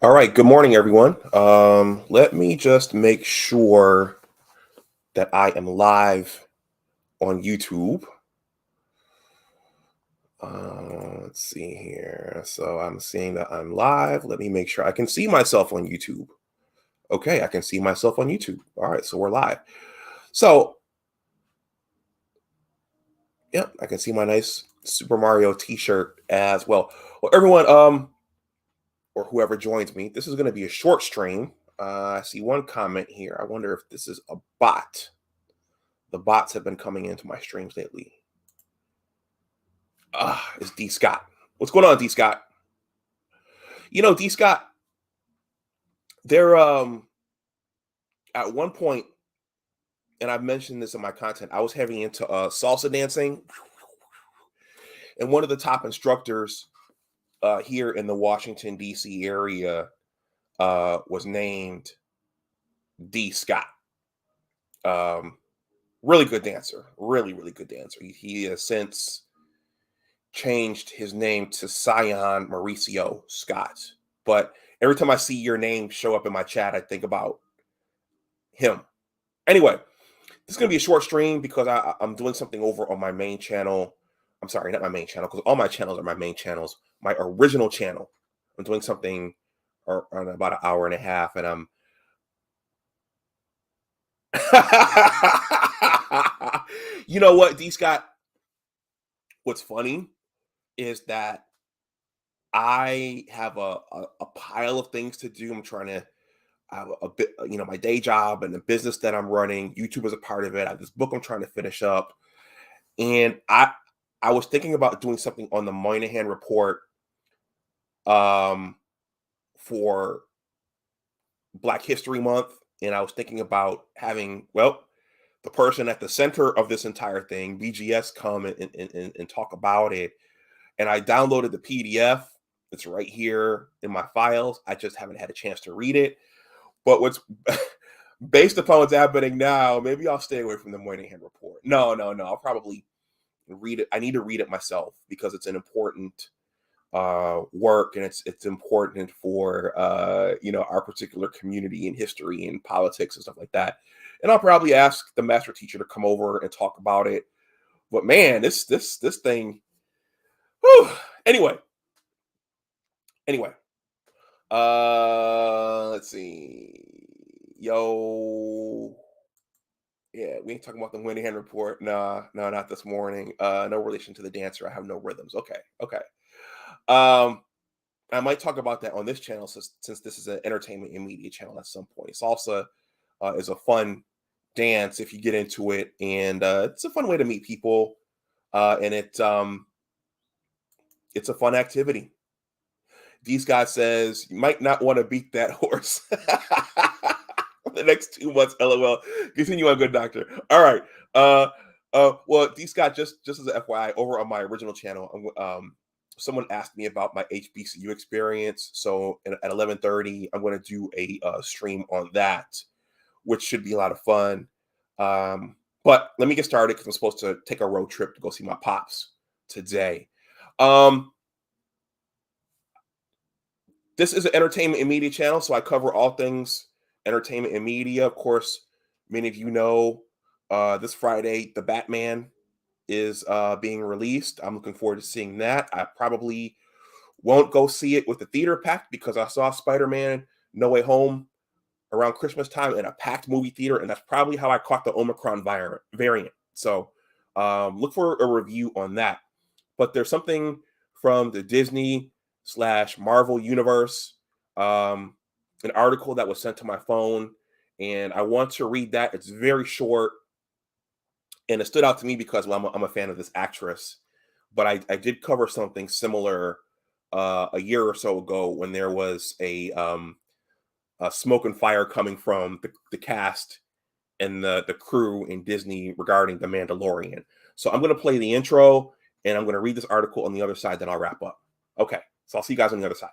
All right. Good morning, everyone. Let me just make sure that I am live on YouTube. Let's see here. So I'm seeing that I'm live. Let me make sure I can see myself on YouTube. Okay, I can see myself on YouTube. All right, so we're live. So, yep, I can see my nice Super Mario T-shirt as well. Well, everyone, or whoever joins me, this is going to be a short stream. I see one comment here. I wonder if this is a bot. The bots have been coming into my streams lately. It's D Scott. What's going on, D Scott? D Scott, they're at one point, and I've mentioned this in my content, I was heavy into salsa dancing, and one of the top instructors here in the Washington D.C. area was named D Scott. Really good dancer, really good dancer. He has since changed his name to Sion Mauricio Scott. But every time I see your name show up in my chat, I think about him. Anyway, this is going to be a short stream because I'm doing something over on my main channel. I'm sorry, not my main channel, because all my channels are my main channels. My original channel. I'm doing something on about an hour and a half, and I'm you know what, D Scott? What's funny is that I have a pile of things to do. I'm trying to have a bit, my day job and the business that I'm running. YouTube is a part of it. I have this book I'm trying to finish up, and I was thinking about doing something on the Moynihan Report, for Black History Month, and I was thinking about having the person at the center of this entire thing, BGS, come and talk about it. And I downloaded the PDF. It's right here in my files. I just haven't had a chance to read it. But what's based upon what's happening now, maybe I'll stay away from the Moynihan Report. No. I'll probably read it. I need to read it myself because it's an important work, and it's important for our particular community and history and politics and stuff like that. And I'll probably ask the master teacher to come over and talk about it. But man, this thing. Whew. Anyway. Let's see. Yo. Yeah, we ain't talking about the Moynihan Report. No, not this morning. No relation to the dancer. I have no rhythms. Okay. I might talk about that on this channel since this is an entertainment and media channel at some point. Salsa is a fun dance if you get into it, and it's a fun way to meet people, and it's a fun activity. These guys says you might not want to beat that horse. The next 2 months, LOL. Continue on, good doctor. All right. Well, D Scott, just as an FYI, over on my original channel, someone asked me about my HBCU experience. So at 11:30, I'm going to do a stream on that, which should be a lot of fun. But let me get started because I'm supposed to take a road trip to go see my pops today. This is an entertainment and media channel, so I cover all things entertainment and media. Of course, many of you know this Friday, The Batman is being released. I'm looking forward to seeing that. I probably won't go see it with the theater packed because I saw Spider-Man No Way Home around Christmas time in a packed movie theater, and that's probably how I caught the Omicron variant. So look for a review on that. But there's something from the Disney/Marvel universe, an article that was sent to my phone, and I want to read that. It's very short, and it stood out to me because I'm a fan of this actress. But I did cover something similar a year or so ago when there was a smoke and fire coming from the cast and the crew in Disney regarding The Mandalorian. So I'm going to play the intro, and I'm going to read this article on the other side, then I'll wrap up. Okay, so I'll see you guys on the other side.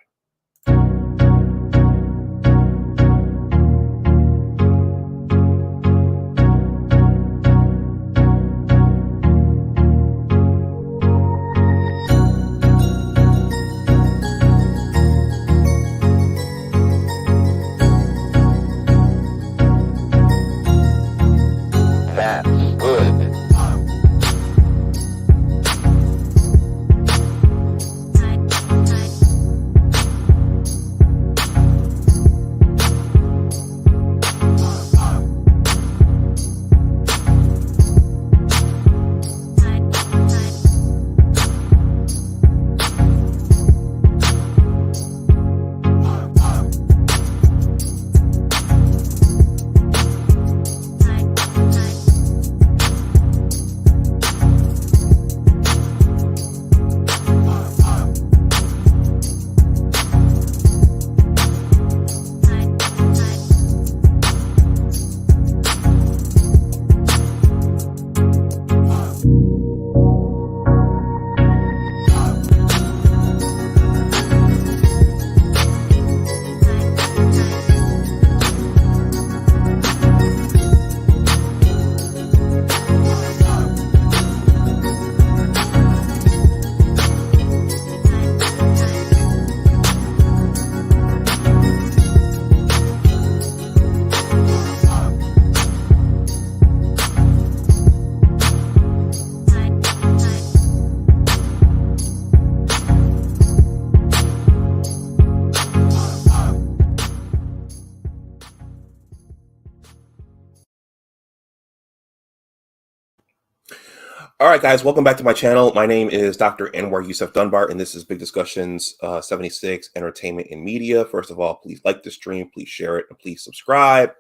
All right, guys, welcome back to my channel. My name is Dr. Anwar Yusuf Dunbar, and this is Big Discussions 76, Entertainment and Media. First of all, please like the stream, please share it, and please subscribe.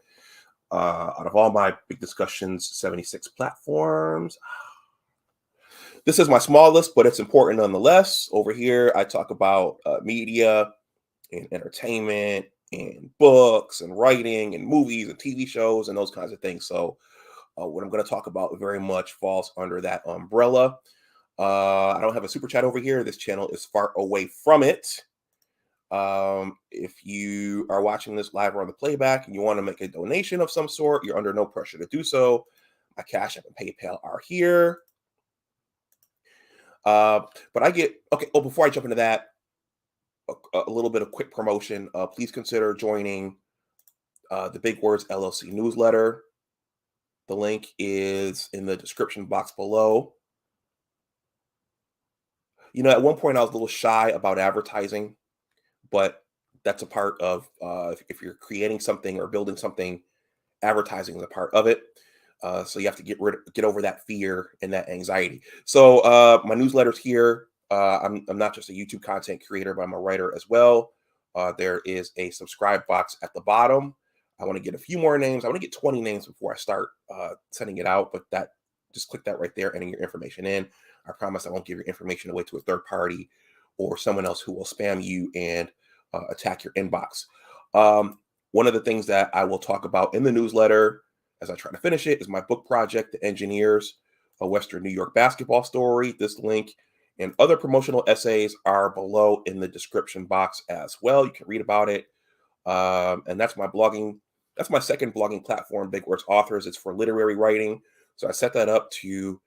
Out of all my Big Discussions 76 platforms, this is my smallest, but it's important nonetheless. Over here, I talk about media and entertainment and books and writing and movies and TV shows and those kinds of things. So what I'm going to talk about very much falls under that umbrella. I don't have a super chat over here. This channel is far away from it. If you are watching this live or on the playback and you want to make a donation of some sort, you're under no pressure to do so. My Cash App and PayPal are here. But I get, okay, oh, before I jump into that, a little bit of quick promotion. Please consider joining the Big Words LLC Newsletter. The link is in the description box below. You know, at one point I was a little shy about advertising, but that's a part of, if you're creating something or building something, advertising is a part of it. So you have to get over that fear and that anxiety. So my newsletter's here. I'm not just a YouTube content creator, but I'm a writer as well. There is a subscribe box at the bottom. I want to get a few more names. I want to get 20 names before I start sending it out, but just click that right there, entering your information in. I promise I won't give your information away to a third party or someone else who will spam you and attack your inbox. One of the things that I will talk about in the newsletter as I try to finish it is my book project, The Engineers, a Western New York basketball story. This link and other promotional essays are below in the description box as well. You can read about it. And that's my blogging. That's my second blogging platform, Big Words Authors. It's for literary writing. So I set that up to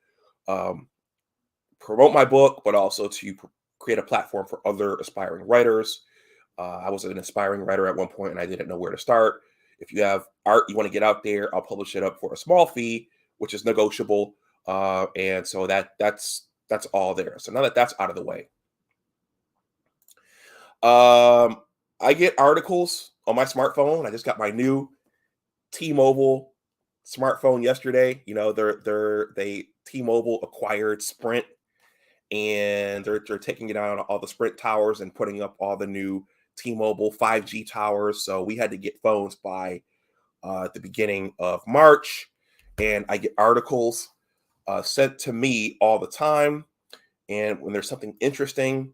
promote my book, but also to create a platform for other aspiring writers. I was an aspiring writer at one point and I didn't know where to start. If you have art you want to get out there, I'll publish it up for a small fee, which is negotiable. And so that's all there. So now that that's out of the way, I get articles on my smartphone. I just got my new T-Mobile smartphone yesterday. You know, T-Mobile acquired Sprint, and they're taking it out on all the Sprint towers and putting up all the new T-Mobile 5G towers. So we had to get phones by the beginning of March, and I get articles sent to me all the time. And when there's something interesting,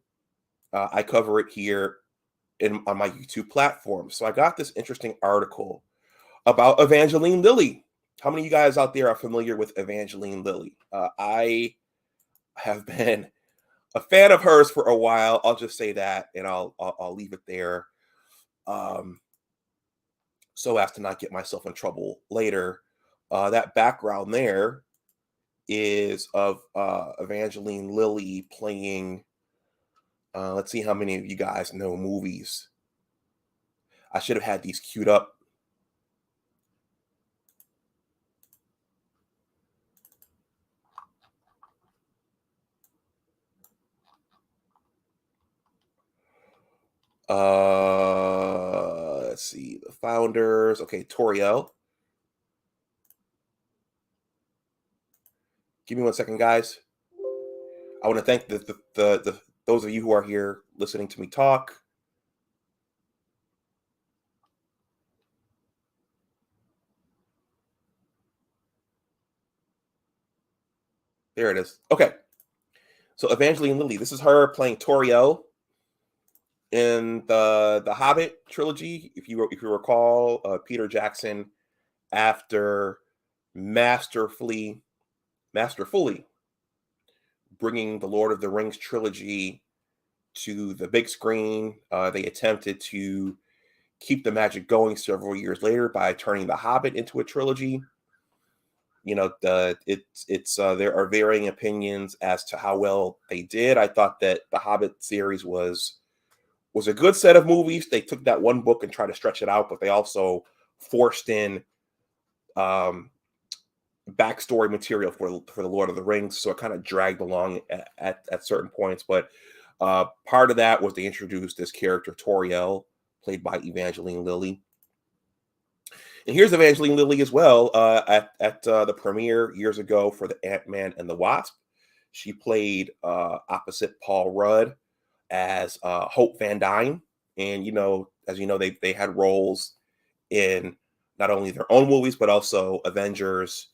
I cover it here on my YouTube platform. So I got this interesting article about Evangeline Lilly. How many of you guys out there are familiar with Evangeline Lilly? I have been a fan of hers for a while. I'll just say that, and I'll leave it there, so as to not get myself in trouble later. That background there is of Evangeline Lilly playing. Let's see how many of you guys know movies. I should have had these queued up. Let's see, the founders. Okay, Toriel. Give me 1 second, guys. I want to thank those of you who are here listening to me talk. There it is. Okay. So Evangeline Lilly, this is her playing Toriel in the Hobbit trilogy. If you recall, Peter Jackson, after masterfully bringing the Lord of the Rings trilogy to the big screen, they attempted to keep the magic going several years later by turning the Hobbit into a trilogy. You know, there are varying opinions as to how well they did. I thought that the Hobbit series was a good set of movies. They took that one book and tried to stretch it out, but they also forced in backstory material for the Lord of the Rings, so it kind of dragged along at certain points. But part of that was they introduced this character Toriel, played by Evangeline Lilly. And here's Evangeline Lilly as well at the premiere years ago for the Ant-Man and the Wasp. She played opposite Paul Rudd as Hope Van Dyne, and as you know, they had roles in not only their own movies but also Avengers,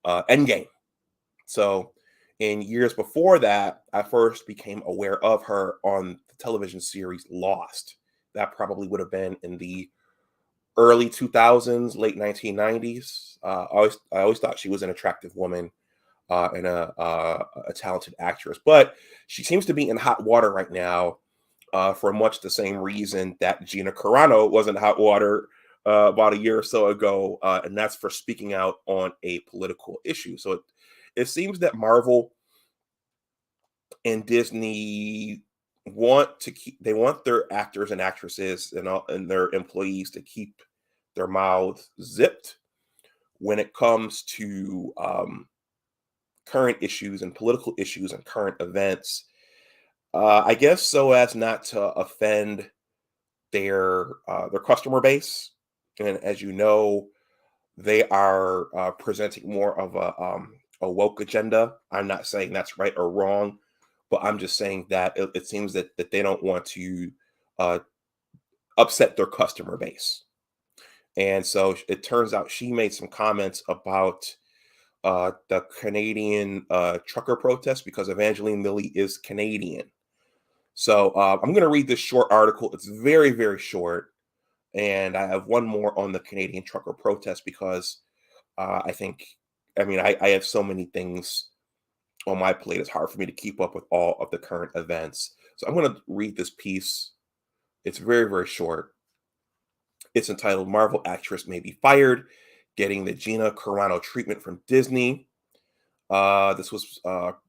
Endgame. So, in years before that, I first became aware of her on the television series Lost. That probably would have been in the early 2000s, late 1990s. I always thought she was an attractive woman and a talented actress, but she seems to be in hot water right now for much the same reason that Gina Carano was in hot water about a year or so ago, and that's for speaking out on a political issue. So it seems that Marvel and Disney want their actors and actresses and their employees to keep their mouths zipped when it comes to current issues and political issues and current events. I guess so as not to offend their customer base. And as you know, they are presenting more of a woke agenda. I'm not saying that's right or wrong, but I'm just saying that it seems that they don't want to uh, upset their customer base. And so it turns out she made some comments about the Canadian trucker protest because Evangeline Lilly is Canadian. So I'm going to read this short article. It's very, very short. And I have one more on the Canadian trucker protest because I think, I have so many things on my plate. It's hard for me to keep up with all of the current events. So I'm going to read this piece. It's very, very short. It's entitled Marvel Actress May Be Fired, Getting the Gina Carano Treatment from Disney. This was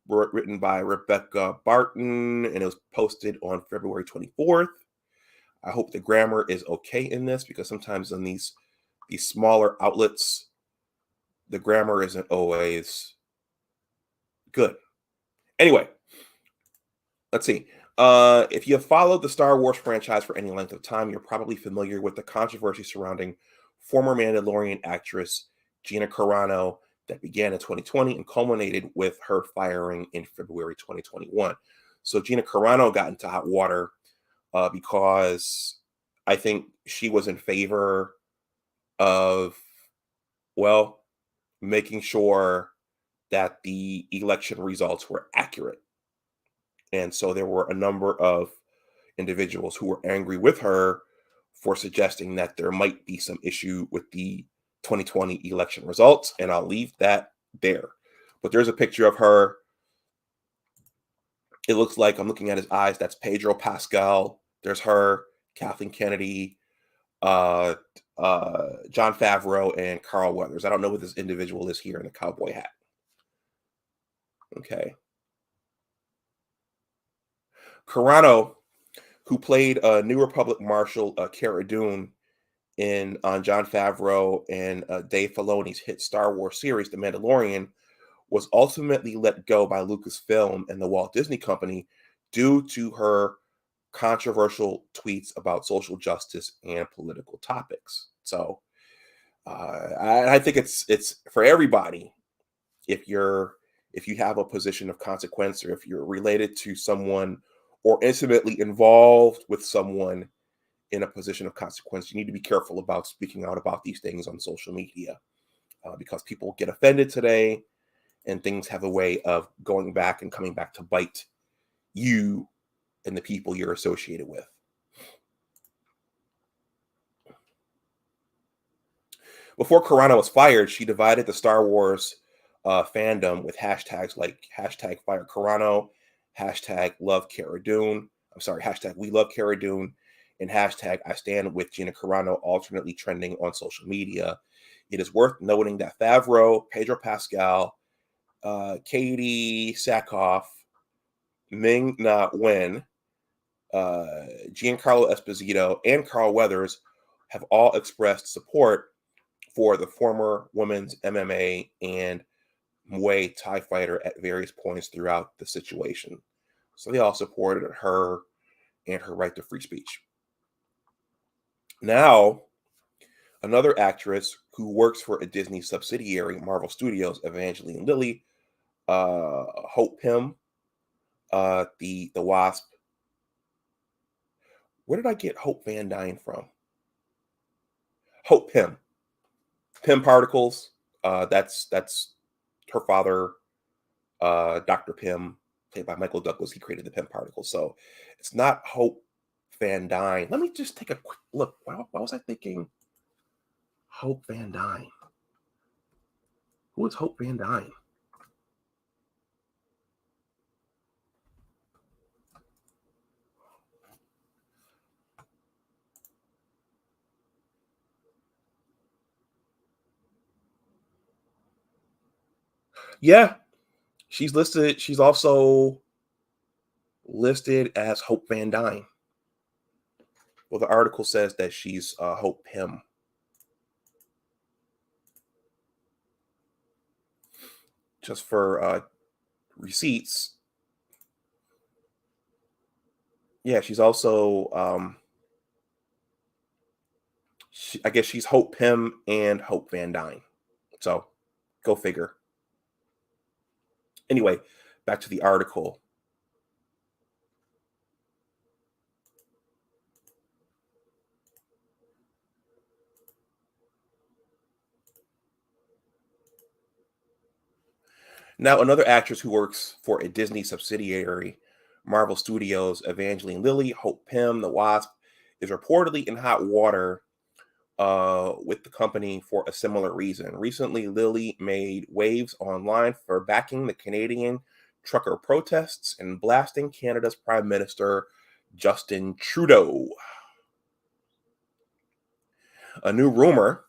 written by Rebecca Barton, and it was posted on February 24th. I hope the grammar is okay in this because sometimes in these smaller outlets, the grammar isn't always good. Anyway, let's see. If you have followed the Star Wars franchise for any length of time, you're probably familiar with the controversy surrounding former Mandalorian actress Gina Carano that began in 2020 and culminated with her firing in February 2021. So Gina Carano got into hot water because I think she was in favor of, well, making sure that the election results were accurate. And so there were a number of individuals who were angry with her for suggesting that there might be some issue with the 2020 election results. And I'll leave that there. But there's a picture of her. It looks like, I'm looking at his eyes, that's Pedro Pascal. There's her, Kathleen Kennedy, John Favreau, and Carl Weathers. I don't know who this individual is here in the cowboy hat. Okay. Carano, who played New Republic Marshal Cara Dune on John Favreau and Dave Filoni's hit Star Wars series, The Mandalorian, was ultimately let go by Lucasfilm and the Walt Disney Company due to her controversial tweets about social justice and political topics. So I think it's for everybody. If you have a position of consequence, or if you're related to someone or intimately involved with someone in a position of consequence, you need to be careful about speaking out about these things on social media because people get offended today and things have a way of going back and coming back to bite you and the people you're associated with. Before Carano was fired, she divided the Star Wars fandom with hashtags like hashtag Fire Carano, hashtag Love Cara Dune. I'm sorry, hashtag We Love Cara Dune, and hashtag I Stand with Gina Carano, alternately trending on social media. It is worth noting that Favreau, Pedro Pascal, Katie Sackhoff, Ming Na Wen, Giancarlo Esposito, and Carl Weathers have all expressed support for the former women's MMA and Muay Thai fighter at various points throughout the situation. So they all supported her and her right to free speech. Now, another actress who works for a Disney subsidiary, Marvel Studios, Evangeline Lilly, Hope Pym, the wasp. Where did I get Hope Van Dyne from? Hope Pym particles. That's her father, Dr. Pym, played by Michael Douglas. He created the Pym particles. So it's not Hope Van Dyne. Let me just take a quick look. Why was I thinking Hope Van Dyne? Who is Hope Van Dyne? Yeah, she's listed. She's also listed as Hope Van Dyne. Well, the article says that she's Hope Pym. Just for receipts. Yeah, she's also I guess she's Hope Pym and Hope Van Dyne. So go figure. Anyway, back to the article. Now, another actress who works for a Disney subsidiary, Marvel Studios, Evangeline Lilly, Hope Pym, the Wasp, is reportedly in hot water with the company for a similar reason. Recently, Lilly made waves online for backing the Canadian trucker protests and blasting Canada's Prime Minister, Justin Trudeau. A new rumor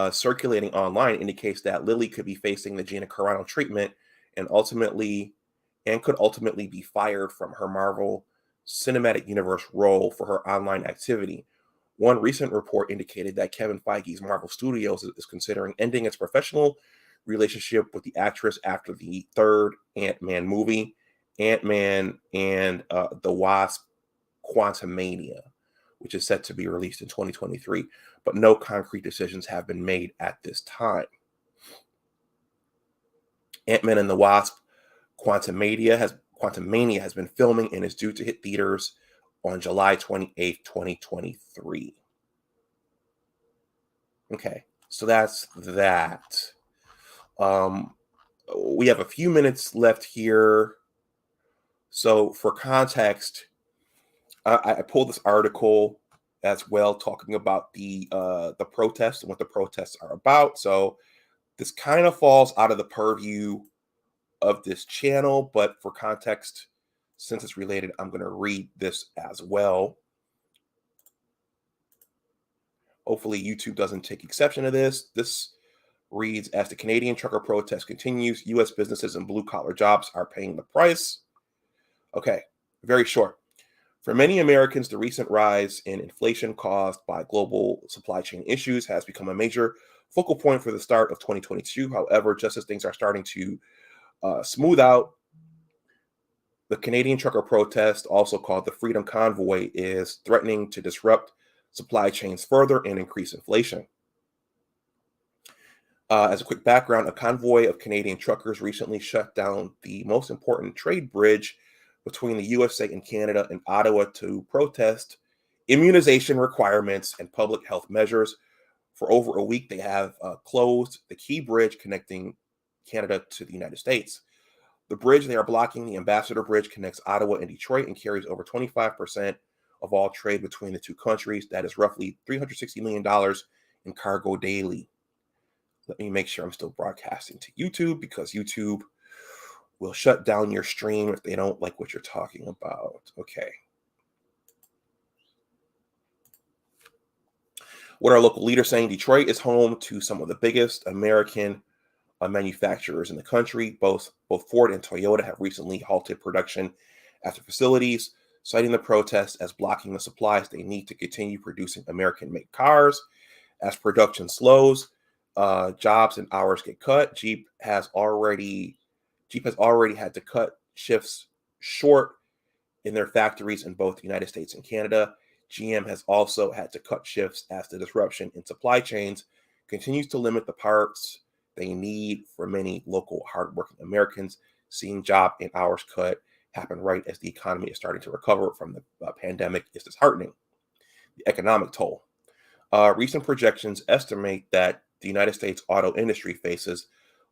circulating online indicates that Lilly could be facing the Gina Carano treatment and could ultimately be fired from her Marvel Cinematic Universe role for her online activity. One recent report indicated that Kevin Feige's Marvel Studios is considering ending its professional relationship with the actress after the third Ant-Man movie, Ant-Man and the Wasp: Quantumania, which is set to be released in 2023, but no concrete decisions have been made at this time. Ant-Man and the Wasp: Quantumania has been filming and is due to hit theaters on July 28th, 2023. Okay, so that's that. We have a few minutes left here. So for context, I pulled this article as well, talking about the protests and what the protests are about. So this kind of falls out of the purview of this channel, but for context, since it's related, I'm going to read this as well. Hopefully, YouTube doesn't take exception to this. This reads, as the Canadian trucker protest continues, U.S. businesses and blue-collar jobs are paying the price. Okay, very short. For many Americans, the recent rise in inflation caused by global supply chain issues has become a major focal point for the start of 2022. However, just as things are starting to smooth out, the Canadian trucker protest, also called the Freedom Convoy, is threatening to disrupt supply chains further and increase inflation. As a quick background, a convoy of Canadian truckers recently shut down the most important trade bridge between the USA and Canada in Ottawa to protest immunization requirements and public health measures. For over a week, they have closed the key bridge connecting Canada to the United States. The bridge they are blocking, the Ambassador Bridge, connects Ottawa and Detroit and carries over 25% of all trade between the two countries. That is roughly $360 million in cargo daily. Let me make sure I'm still broadcasting to YouTube, because YouTube will shut down your stream if they don't like what you're talking about. Okay. What are local leaders saying? Detroit is home to some of the biggest American manufacturers in the country. Both Ford and Toyota have recently halted production at their facilities, citing the protests as blocking the supplies they need to continue producing American-made cars. As production slows, jobs and hours get cut. Jeep has already had to cut shifts short in their factories in both the United States and Canada. GM has also had to cut shifts as the disruption in supply chains continues to limit the parts they need for many local hardworking Americans, seeing job and hours cut happen right as the economy is starting to recover from the pandemic is disheartening. The economic toll. Recent projections estimate that the United States auto industry faces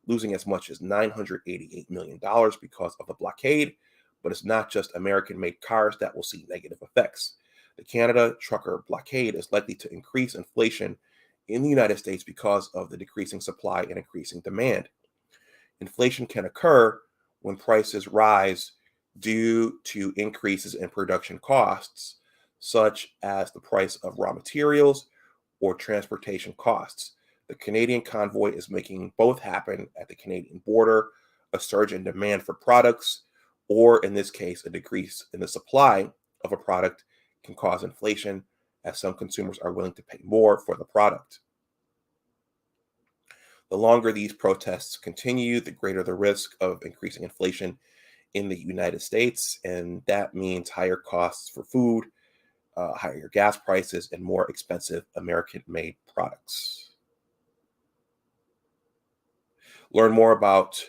losing as much as $988 million because of the blockade, but it's not just American made cars that will see negative effects. The Canada trucker blockade is likely to increase inflation in the United States because of the decreasing supply and increasing demand. Inflation can occur when prices rise due to increases in production costs, such as the price of raw materials or transportation costs. The Canadian convoy is making both happen at the Canadian border, a surge in demand for products, or in this case, a decrease in the supply of a product can cause inflation, as some consumers are willing to pay more for the product. The longer these protests continue, the greater the risk of increasing inflation in the United States, and that means higher costs for food, higher gas prices, and more expensive American-made products. Learn more about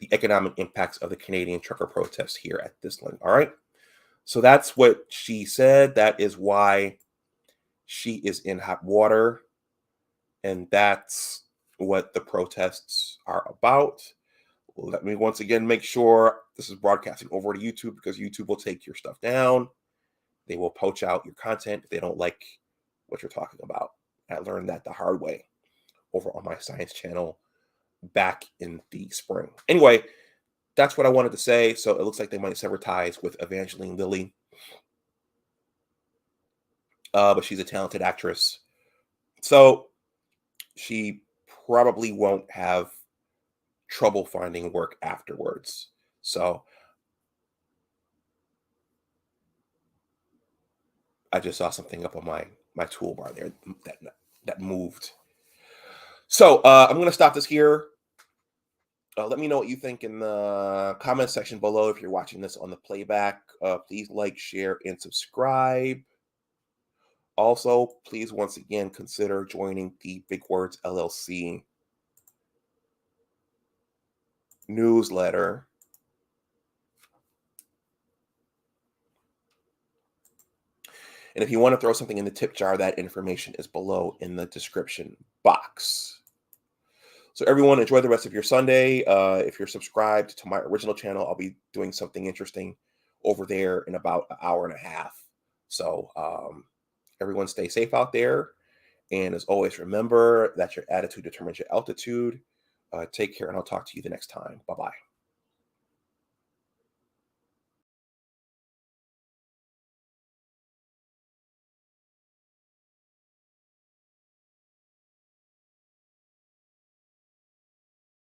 the economic impacts of the Canadian trucker protests here at this link. All right. So that's what she said. That is why she is in hot water. And that's what the protests are about. Let me once again make sure this is broadcasting over to YouTube, because YouTube will take your stuff down. They will poach out your content if they don't like what you're talking about. I learned that the hard way over on my science channel back in the spring. Anyway, that's what I wanted to say. So it looks like they might sever ties with Evangeline Lilly. But she's a talented actress. So she probably won't have trouble finding work afterwards. So I just saw something up on my toolbar there that moved. So I'm going to stop this here. Let me know what you think in the comment section below. If you're watching this on the playback, please like, share, and subscribe. Also, please once again consider joining the Big Words LLC newsletter. And if you want to throw something in the tip jar, that information is below in the description box. So everyone, enjoy the rest of your Sunday. If you're subscribed to my original channel, I'll be doing something interesting over there in about an hour and a half. So everyone stay safe out there. And as always, remember that your attitude determines your altitude. Take care, and I'll talk to you the next time. Bye-bye.